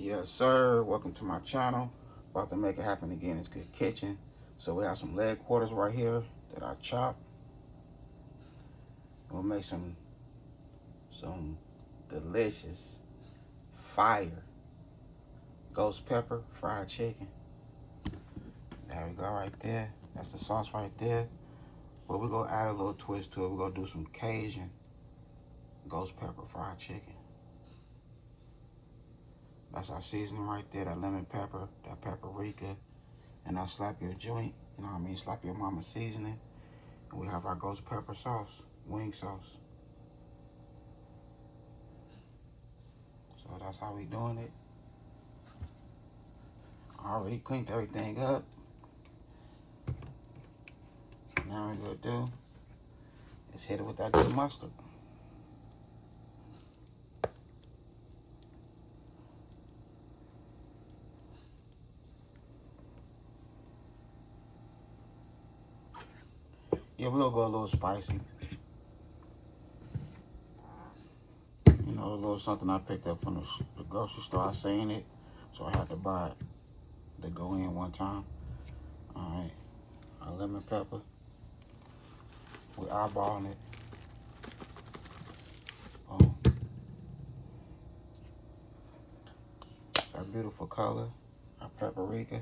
Yes, sir. Welcome to my channel. About to make it happen again. It's Good Kitchen. So we have some leg quarters right here that I chopped. We'll make some delicious fire ghost pepper fried chicken. There we go right there. That's the sauce right there. But we're gonna add a little twist to it. We're gonna do some Cajun ghost pepper fried chicken. That's our seasoning right there, that lemon pepper, that paprika, and that slap your joint, you know what I mean, slap your mama seasoning. And we have our ghost pepper sauce, wing sauce. So that's how we doing it. I already cleaned everything up. Now we're gonna do is hit it with that good mustard. Yeah, we'll go a little spicy. You know, a little something I picked up from the grocery store. I seen it, so I had to buy it to go in one time. All right, our lemon pepper. We're eyeballing it. That beautiful color, our paprika.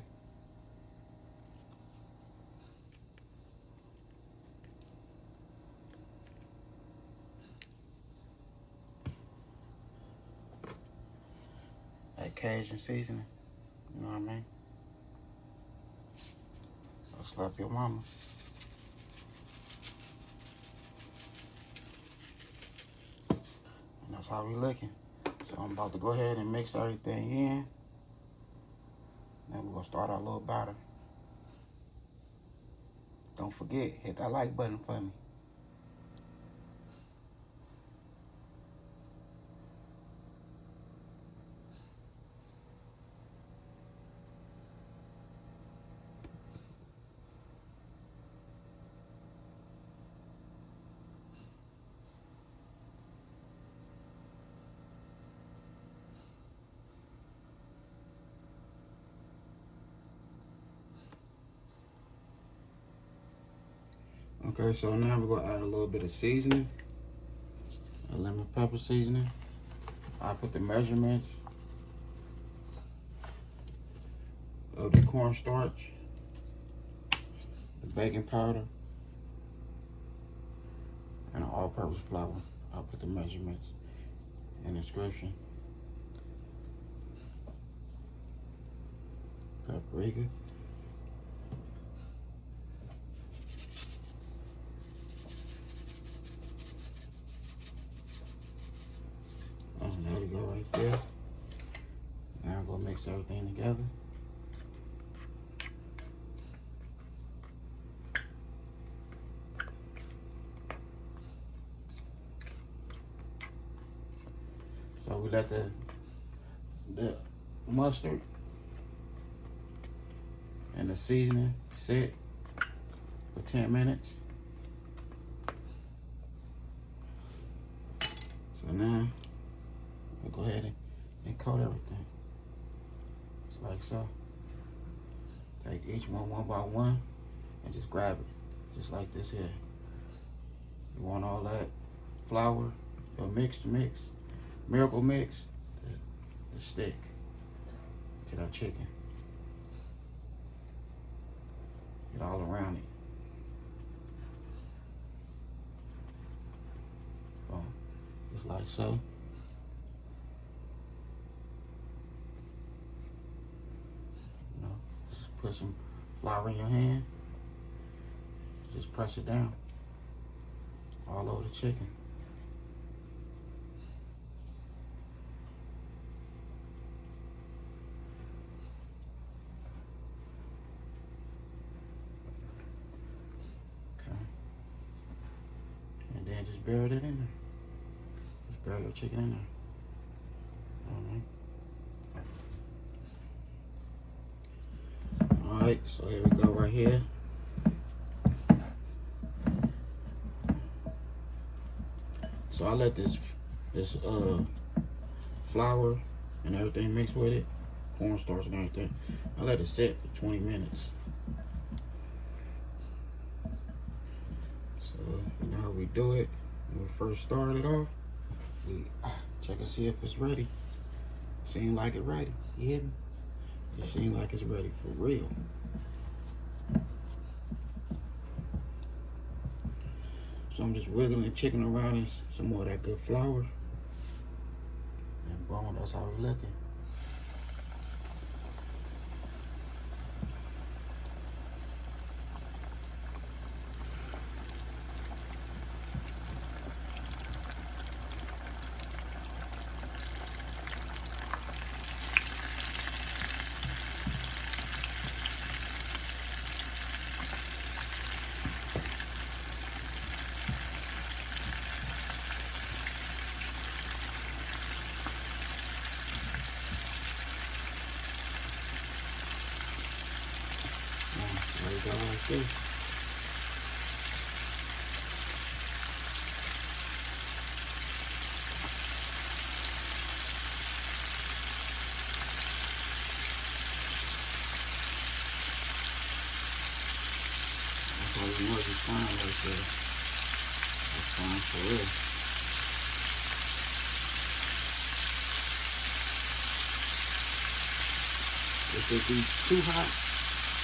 That Cajun seasoning, you know what I mean? I'll slap your mama. And that's how we looking. So I'm about to go ahead and mix everything in. Then we're gonna start our little batter. Don't forget, hit that like button for me. Okay, so now we're gonna add a little bit of seasoning, a lemon pepper seasoning. I put the measurements of the cornstarch, the baking powder, and an all-purpose flour. I'll put the measurements in the description. Paprika. There we go right there. Now I'm gonna mix everything together. So we let the mustard and the seasoning sit for 10 minutes. So now we'll go ahead and coat everything. Just like so. Take each one by one and just grab it. Just like this here. You want all that flour, your mix, miracle mix, the stick to that chicken. Get all around it. Boom. Just like so. Just put some flour in your hand. Just press it down all over the chicken. And then just bury it in there. Just bury your chicken in there. Alright, so here we go right here. So I let this flour and everything mixed with it, cornstarch and everything. I let it sit for 20 minutes. So you know how we do it. When we first started off, we check and see if it's ready. Seem like it ready. You hear me? It seems like it's ready for real. So I'm just wiggling the chicken around in some more of that good flour. And boom, that's how we're looking. There you go, like this. That's how you know it's fine right there. It's fine for real. If it be too hot,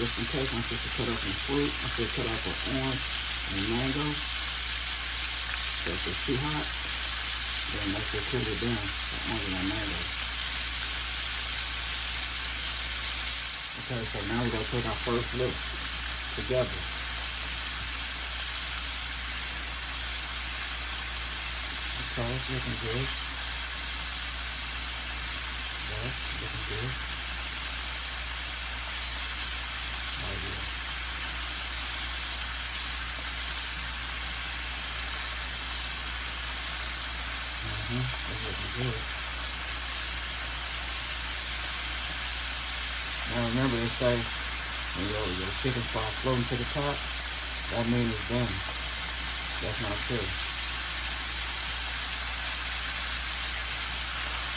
just in case I'm supposed to cut up some fruit, I'm supposed to cut up an orange and mango. So if it's too hot, then let's just cool it down, the orange and mango. Okay, so now we're gonna take our first look together. Okay, it's looking good. Yeah, looking good. Oh yeah. It's looking good. Now remember, they say when your chicken starts floating to the top, that means it's done. That's not true.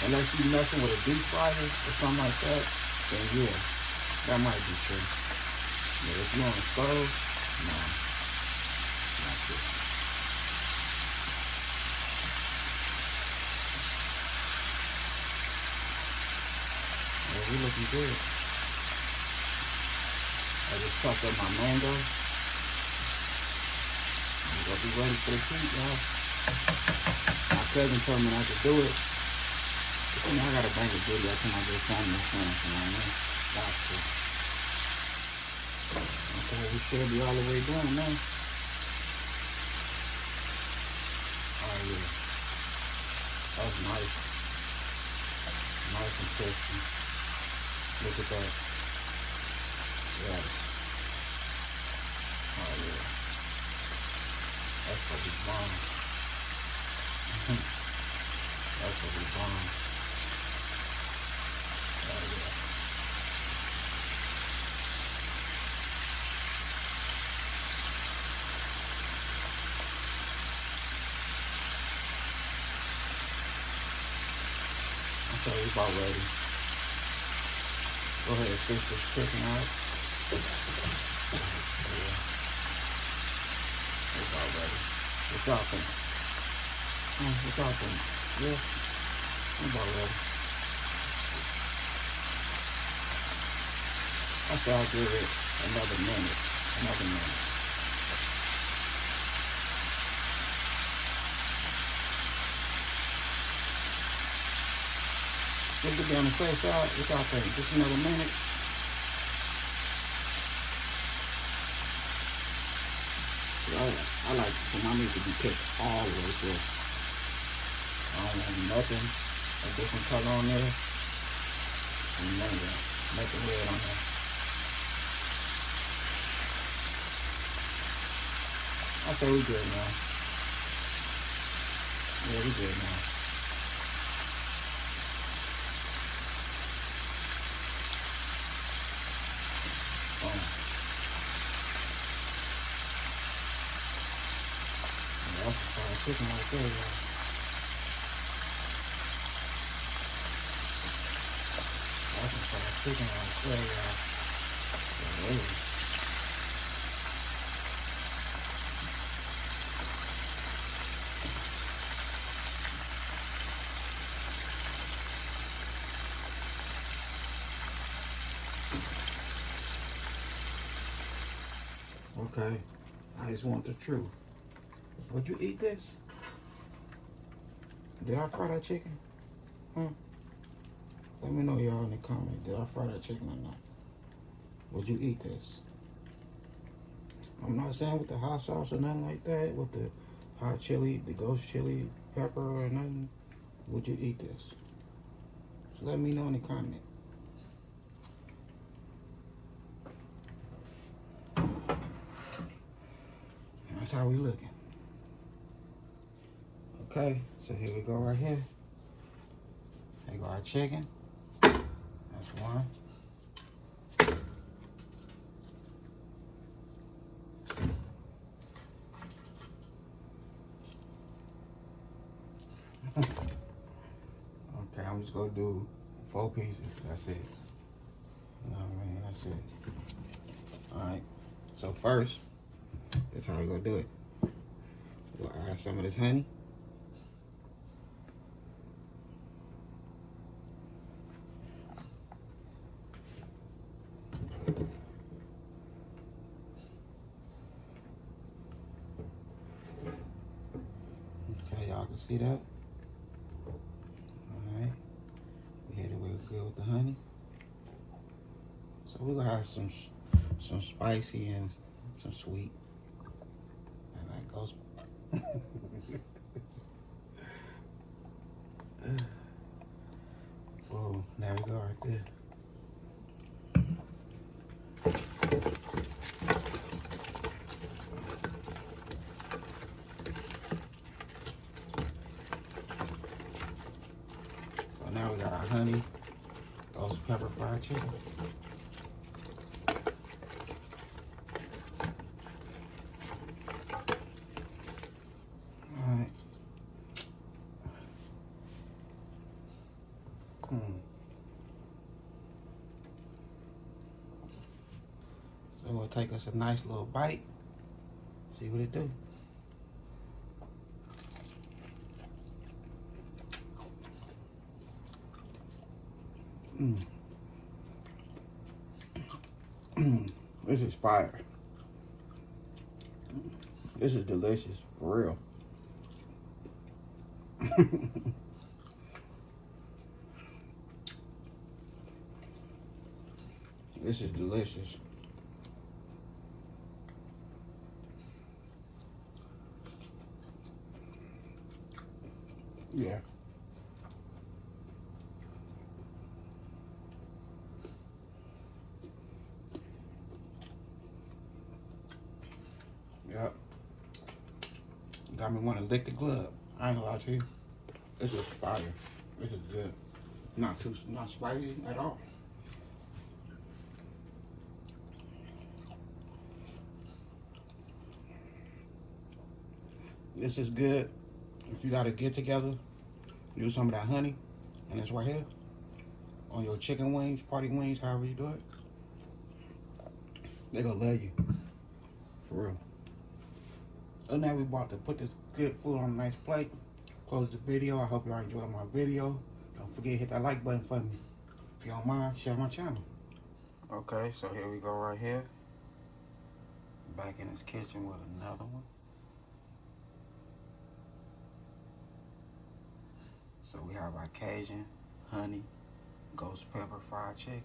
Unless you messing with a deep fryer or something like that, then yeah, that might be true. But if you're on the stove, no, not true. Yeah, we looking good. I just chopped up my mango. I'm gonna be ready for the heat, y'all. My cousin told me I could do it. But, you know, I gotta bring a video to my good family and friends, you know what I mean? Got to. Okay, we should be all the way done now. Oh yeah. That was nice. Nice and crispy. Look at that. Yeah. Oh yeah. That's gonna be bomb. That's gonna be bomb. Oh yeah. Okay, we about ready. Go ahead and fish this chicken out. Yeah. It's all ready. What's y'all think? What's y'all think? Yeah, I'm about ready. I say I'll give it another minute. Another minute. Just to be on the safe side, what y'all think? Just another minute? I like for my meat to be cooked all the way through. I don't want nothing a different color on there. And none of that. Make it red on there. I say we good now. Yeah, we good now. That's a fried chicken right there, y'all. can try the chicken right there, y'all. Okay, I just want the truth. Would you eat this? Did I fry that chicken? Let me know, y'all, in the comments. Did I fry that chicken or not? Would you eat this? I'm not saying with the hot sauce or nothing like that, with the hot chili, the ghost chili pepper or nothing. Would you eat this? So let me know in the comment. That's how we looking. Okay, so here we go right here. Here go our chicken. That's one. Okay, I'm just gonna do 4 pieces. That's it. You know what I mean? That's it. Alright. So first, that's how we gonna do it. We'll add some of this honey. Okay, y'all can see that. Alright. We hit it real good with the honey. So we're gonna have some spicy and some sweet. And that goes. Whoa, there we go right there. So now we got our honey, ghost pepper fried chicken. Alright. So we'll take us a nice little bite. See what it do. This is fire. This is delicious, for real. This is delicious. Yeah. Yep. Got me wanting to lick the glove. I ain't gonna lie to you. This is fire. This is good. Not spicy at all. This is good. If you gotta get together, use some of that honey, and it's right here on your chicken wings, party wings, however you do it. They gonna love you, for real. So now we about to put this good food on a nice plate. Close the video. I hope y'all enjoyed my video. Don't forget to hit that like button for me. If you don't mind, share my channel. Okay, so here we go right here. Back in this kitchen with another one. So we have our Cajun, honey, ghost pepper fried chicken.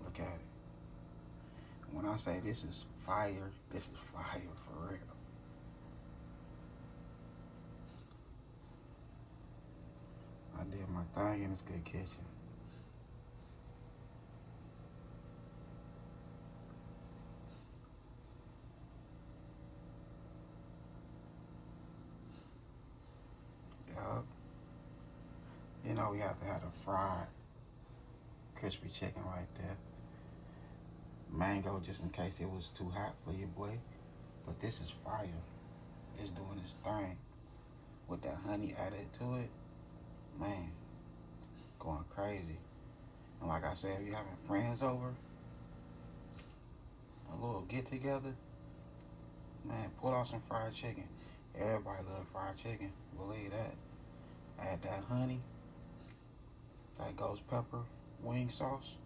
Look at it. When I say this is fire for real. I did my thing in this good kitchen. Yup. You know we have to have a fried, crispy chicken right there. Mango just in case it was too hot for your boy. But this is fire. It's doing its thing. With that honey added to it, man, going crazy. crazy. And like I said, if you're having friends over, a little get together, man, pull out some fried chicken. Everybody love fried chicken, believe that. Add that honey, that ghost pepper wing sauce,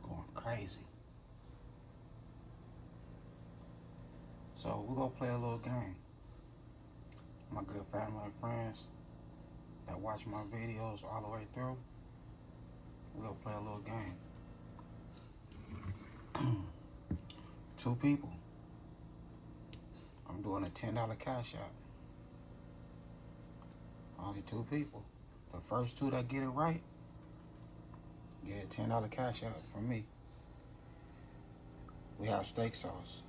going crazy. So we're gonna play a little game. My good family and friends that watch my videos all the way through, we're gonna play a little game. 2 people. I'm doing a $10 cash out. Only 2 people. The first 2 that get it right, get a $10 cash out from me. We have steak sauce.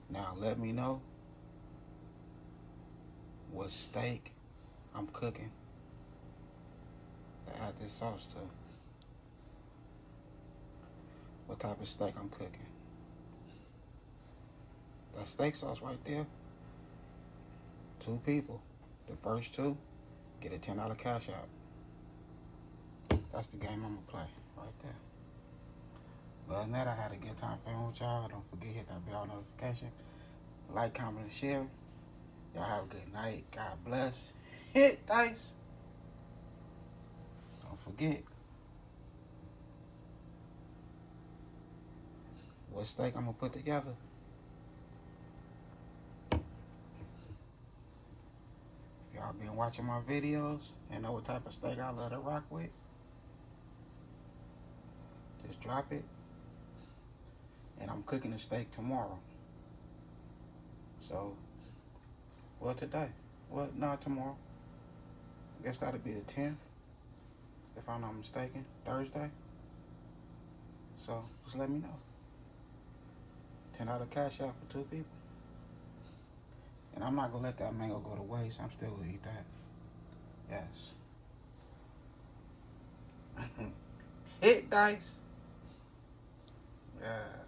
Now let me know what steak I'm cooking to add this sauce to. What type of steak I'm cooking. That steak sauce right there, 2 people. The first 2 get a $10 cash out. That's the game I'm gonna play right there. But other than that, I had a good time filming with y'all. Don't forget to hit that bell notification. Like, comment, and share. Y'all have a good night. God bless. Hit dice. Don't forget. What steak I'm gonna put together. If y'all been watching my videos and know what type of steak I love to rock with, just drop it. And I'm cooking the steak tomorrow. So, well, today. Well, not tomorrow. I guess that'll be the 10th, if I'm not mistaken. Thursday. So, just let me know. $10 cash out for 2 people. And I'm not going to let that mango go to waste. I'm still going to eat that. Yes. Hit dice. Yeah.